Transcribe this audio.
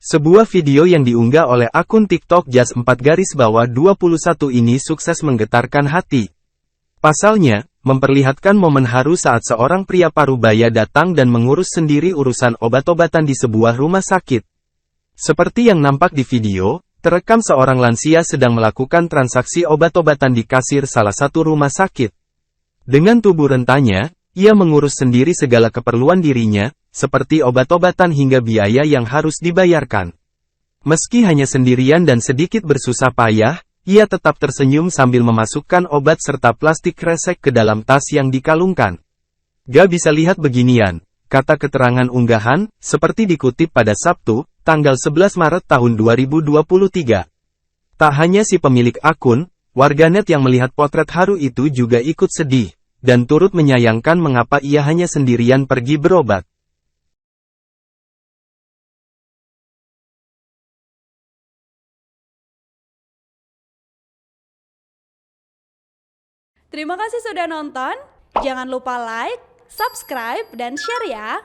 Sebuah video yang diunggah oleh akun TikTok jas4_21 ini sukses menggetarkan hati. Pasalnya, memperlihatkan momen haru saat seorang pria parubaya datang dan mengurus sendiri urusan obat-obatan di sebuah rumah sakit. Seperti yang nampak di video, terekam seorang lansia sedang melakukan transaksi obat-obatan di kasir salah satu rumah sakit. Dengan tubuh rentanya, ia mengurus sendiri segala keperluan dirinya, seperti obat-obatan hingga biaya yang harus dibayarkan. Meski hanya sendirian dan sedikit bersusah payah, ia tetap tersenyum sambil memasukkan obat serta plastik kresek ke dalam tas yang dikalungkan. "Gak bisa lihat beginian," kata keterangan unggahan, seperti dikutip pada Sabtu, tanggal 11 Maret tahun 2023. Tak hanya si pemilik akun, warganet yang melihat potret haru itu juga ikut sedih, dan turut menyayangkan mengapa ia hanya sendirian pergi berobat. Terima kasih sudah nonton, jangan lupa like, subscribe, dan share ya!